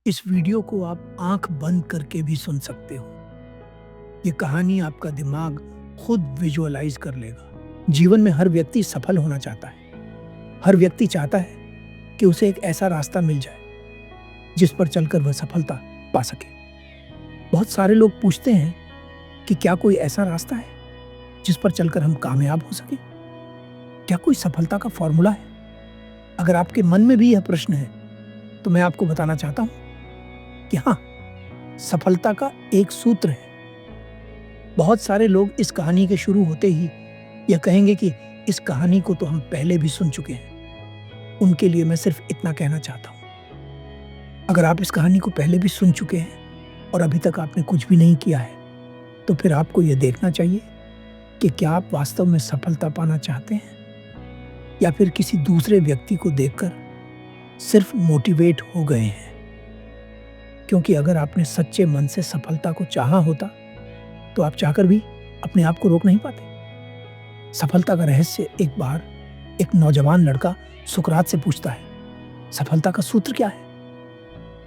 इस वीडियो को आप आंख बंद करके भी सुन सकते हो। ये कहानी आपका दिमाग खुद विजुअलाइज कर लेगा। जीवन में हर व्यक्ति सफल होना चाहता है। हर व्यक्ति चाहता है कि उसे एक ऐसा रास्ता मिल जाए जिस पर चलकर वह सफलता पा सके। बहुत सारे लोग पूछते हैं कि क्या कोई ऐसा रास्ता है जिस पर चलकर हम कामयाब हो सके? क्या कोई सफलता का फॉर्मूला है? अगर आपके मन में भी यह प्रश्न है तो मैं आपको बताना चाहता हूं कि हाँ, सफलता का एक सूत्र है। बहुत सारे लोग इस कहानी के शुरू होते ही यह कहेंगे कि इस कहानी को तो हम पहले भी सुन चुके हैं। उनके लिए मैं सिर्फ इतना कहना चाहता हूं, अगर आप इस कहानी को पहले भी सुन चुके हैं और अभी तक आपने कुछ भी नहीं किया है, तो फिर आपको यह देखना चाहिए कि क्या आप वास्तव में सफलता पाना चाहते हैं या फिर किसी दूसरे व्यक्ति को देखकर सिर्फ मोटिवेट हो गए हैं। क्योंकि अगर आपने सच्चे मन से सफलता को चाहा होता तो आप चाहकर भी अपने आप को रोक नहीं पाते। सफलता का रहस्य एक बार एक नौजवान लड़का सुकरात से पूछता है, सफलता का सूत्र क्या है?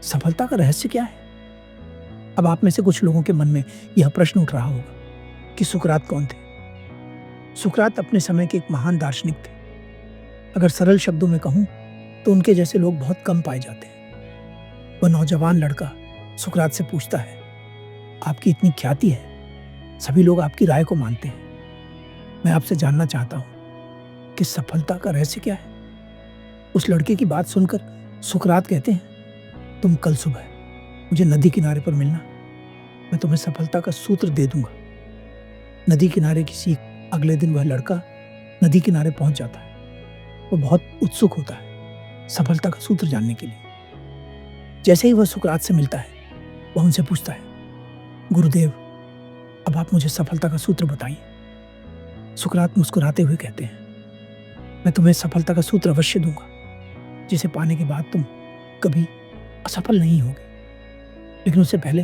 सफलता का रहस्य क्या है? अब आप में से कुछ लोगों के मन में यह प्रश्न उठ रहा होगा कि सुकरात कौन थे? सुकरात अपने समय के एक महान दार्शनिक थे। अगर सरल शब्दों में कहूं तो उनके जैसे लोग बहुत कम पाए जाते हैं। वह नौजवान लड़का सुकरात से पूछता है, आपकी इतनी ख्याति है, सभी लोग आपकी राय को मानते हैं। मैं आपसे जानना चाहता हूं कि सफलता का रहस्य क्या है? उस लड़के की बात सुनकर सुकरात कहते हैं, तुम कल सुबह मुझे नदी किनारे पर मिलना, मैं तुम्हें सफलता का सूत्र दे दूंगा। नदी किनारे की सीख अगले दिन वह लड़का नदी किनारे पहुंच जाता है। वो बहुत उत्सुक होता है सफलता का सूत्र जानने के लिए। जैसे ही वह सुकरात से मिलता है, वह उनसे पूछता है, गुरुदेव, अब आप मुझे सफलता का सूत्र बताइए। सुकरात मुस्कुराते हुए कहते हैं, मैं तुम्हें सफलता का सूत्र अवश्य दूंगा, जिसे पाने के बाद तुम कभी असफल नहीं होगे। लेकिन उससे पहले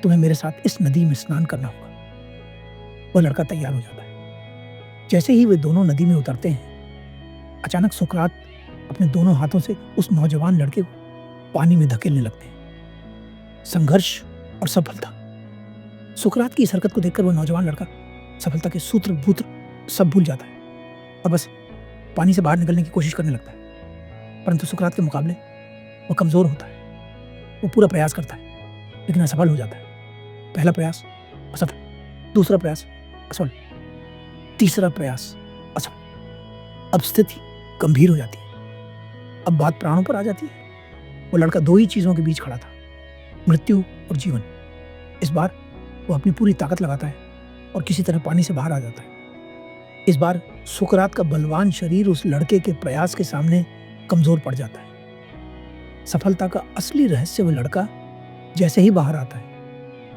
तुम्हें मेरे साथ इस नदी में स्नान करना होगा। वह लड़का तैयार हो जाता है। जैसे ही वे दोनों नदी में उतरते हैं, अचानक सुकरात अपने दोनों हाथों से उस नौजवान लड़के को पानी में धकेलने लगते हैं। संघर्ष और सफलता। सुकरात की इस हरकत को देखकर वह नौजवान लड़का सफलता के सूत्र भूत्र सब भूल जाता है और बस पानी से बाहर निकलने की कोशिश करने लगता है। परंतु सुकरात के मुकाबले वह कमजोर होता है। वो पूरा प्रयास करता है लेकिन असफल हो जाता है। पहला प्रयास असफल, दूसरा प्रयास असफल, तीसरा प्रयास असफल। अब स्थिति गंभीर हो जाती है। अब बात प्राणों पर आ जाती है। वो लड़का दो ही चीजों के बीच खड़ा था, मृत्यु और जीवन। इस बार वो अपनी पूरी ताकत लगाता है और किसी तरह पानी से बाहर आ जाता है। इस बार सुकरात का बलवान शरीर उस लड़के के प्रयास के सामने कमजोर पड़ जाता है। सफलता का असली रहस्य वो लड़का जैसे ही बाहर आता है,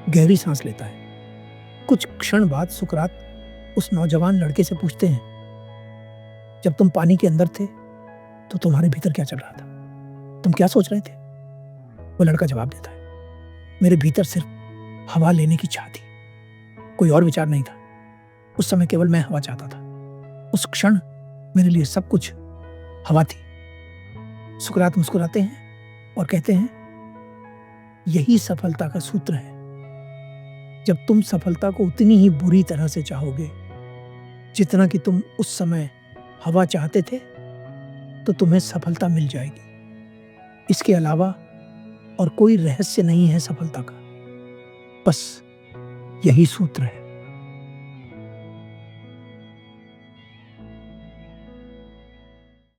गहरी सांस लेता है। कुछ क्षण बाद सुकरात उस नौजवान लड़के से पूछते हैं, जब तुम पानी के अंदर थे तो तुम्हारे भीतर क्या चल रहा था? तुम क्या सोच रहे थे? वो लड़का जवाब देता है, मेरे भीतर सिर्फ हवा लेने की चाह थी, कोई और विचार नहीं था। उस समय केवल मैं हवा चाहता था। उस क्षण मेरे लिए सब कुछ हवा थी। सुकरात मुस्कुराते हैं और कहते हैं, यही सफलता का सूत्र है। जब तुम सफलता को उतनी ही बुरी तरह से चाहोगे जितना कि तुम उस समय हवा चाहते थे, तो तुम्हें सफलता मिल जाएगी। इसके अलावा और कोई रहस्य नहीं है सफलता का, बस यही सूत्र है।